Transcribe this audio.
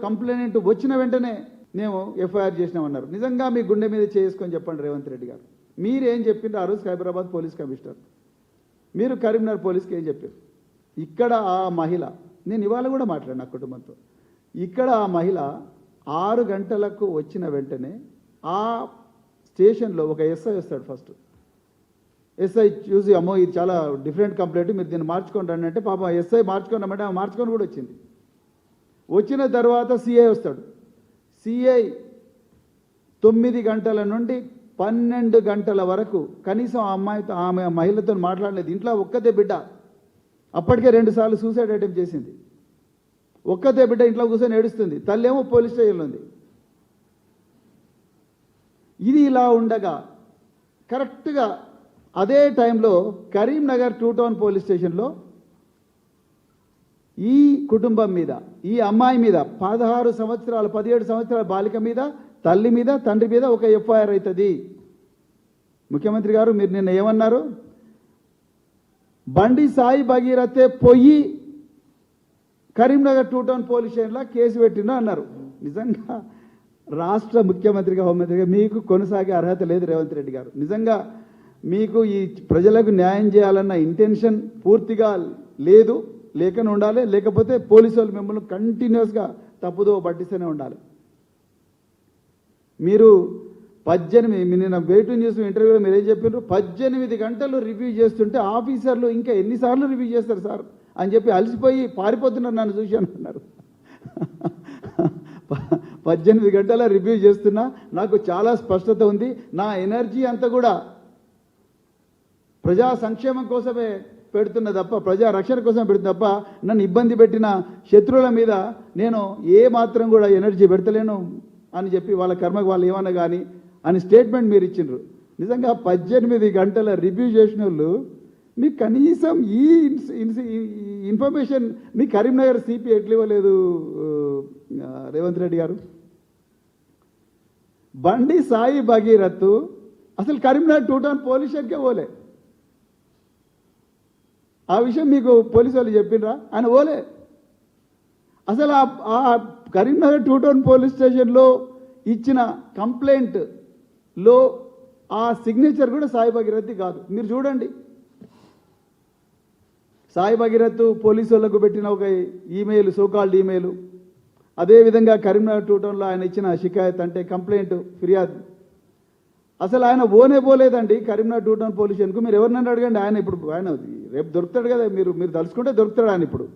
Complaint వచ్చిన వెంటనే మేము ఎఫ్ఐఆర్ చేసినామన్నారు. నిజంగా మీ గుండె మీద చేసుకొని చెప్పండి రేవంత్ రెడ్డి గారు. మీరేం చెప్పిండ్రు ఆ రోజు సైబరాబాద్ పోలీస్ కమిషనర్, మీరు కరీంనగర్ పోలీస్కి ఏం చెప్పారు? ఇక్కడ ఆ మహిళ, నేను ఇవాళ కూడా మాట్లాడిన కుటుంబంతో, ఇక్కడ ఆ మహిళ 6 గంటలకు వచ్చిన వెంటనే ఆ స్టేషన్లో ఒక ఎస్ఐ వస్తాడు. ఫస్ట్ ఎస్ఐ చూసి అమ్మో ఇది చాలా డిఫరెంట్ కంప్లైంట్, మీరు దీన్ని మార్చుకొని రండి అంటే పాపం ఎస్ఐ మార్చుకొని రమ్మంటే ఆమె మార్చుకొని కూడా వచ్చింది. వచ్చిన తర్వాత సిఐ వస్తాడు. సిఐ 9 గంటల నుండి 12 గంటల వరకు కనీసం ఆ అమ్మాయితో ఆమె మహిళతో మాట్లాడలేదు. ఇంట్లో ఒక్కతే బిడ్డ, అప్పటికే 2 సార్లు సూసైడ్ అటెంప్ట్ చేసింది. ఒక్కతే బిడ్డ ఇంట్లో కూర్చొని ఏడుస్తుంది, తల్లి ఏమో పోలీస్ స్టేషన్లో ఉంది. ఇది ఇలా ఉండగా కరెక్ట్గా అదే టైంలో కరీంనగర్ 2 టౌన్ పోలీస్ స్టేషన్లో ఈ కుటుంబం మీద, ఈ అమ్మాయి మీద 17 సంవత్సరాల బాలిక మీద, తల్లి మీద, తండ్రి మీద ఒక ఎఫ్ఐఆర్ అవుతుంది. ముఖ్యమంత్రి గారు మీరు నిన్న ఏమన్నారు? బండి సాయి భగీరథే పోయి కరీంనగర్ 2 టౌన్ పోలీస్ స్టేషన్లో కేసు పెట్టిండ్రు అన్నారు. నిజంగా రాష్ట్ర ముఖ్యమంత్రిగా, హోంమంత్రిగా మీకు కొనసాగే అర్హత లేదు రేవంత్ రెడ్డి గారు. నిజంగా మీకు ఈ ప్రజలకు న్యాయం చేయాలన్న ఇంటెన్షన్ పూర్తిగా లేదు, లేకనే ఉండాలి. లేకపోతే పోలీసు వాళ్ళు మిమ్మల్ని కంటిన్యూస్గా తప్పుదో పట్టిస్తూనే ఉండాలి. మీరు 18 నిన్న వెయిట్ న్యూస్ ఇంటర్వ్యూలో మీరు ఏం చెప్పారు? 18 గంటలు రివ్యూ చేస్తుంటే ఆఫీసర్లు ఇంకా ఎన్నిసార్లు రివ్యూ చేస్తారు సార్ అని చెప్పి అలసిపోయి పారిపోతున్నారు, నన్ను చూశాను అన్నారు. 18 గంటల రివ్యూ చేస్తున్నా నాకు చాలా స్పష్టత ఉంది. నా ఎనర్జీ అంతా కూడా ప్రజా సంక్షేమం కోసమే పెడుతున్న తప్ప, ప్రజా రక్షణ కోసం పెడుతున్న తప్ప నన్ను ఇబ్బంది పెట్టిన శత్రువుల మీద నేను ఏ మాత్రం కూడా ఎనర్జీ పెడతలేను అని చెప్పి వాళ్ళ కర్మకు వాళ్ళు ఏమన్నా కానీ అని స్టేట్మెంట్ మీరు ఇచ్చిండ్రు. నిజంగా 18 గంటల రివ్యూ చేసిన వాళ్ళు మీకు కనీసం ఈ ఇన్ఫర్మేషన్ మీ కరీంనగర్ సిపి ఎట్లా ఇవ్వలేదు రేవంత్ రెడ్డి గారు? బండి సాయి భగీరథ్ అసలు కరీంనగర్ 2 టౌన్ పోలీస్ స్టేషన్కే పోలే. ఆ విషయం మీకు పోలీసు వాళ్ళు చెప్పిండ్రా? ఆయన పోలే. అసలు ఆ కరీంనగర్ 2 టౌన్ పోలీస్ స్టేషన్లో ఇచ్చిన కంప్లైంట్లో ఆ సిగ్నేచర్ కూడా సాయి భగీరథ్ కాదు. మీరు చూడండి, సాయి భగీరథ్ పోలీసు వాళ్ళకు పెట్టిన ఒక ఈమెయిల్, సోకాల్డ్ ఈమెయిల్, అదేవిధంగా కరీంనగర్ 2 టౌన్లో ఆయన ఇచ్చిన షికాయత్ అంటే కంప్లైంట్, ఫిర్యాదు, అసలు ఆయన పోలేదండి కరీంనగర్ 2 టౌన్ పోలీస్ స్టేషన్కు. మీరు ఎవరినైనా అడగండి, ఆయన ఇప్పుడు ఆయన రేపు దొరుకుతాడు కదా, మీరు తలుచుకుంటే దొరుకుతాడు ఆయన ఇప్పుడు.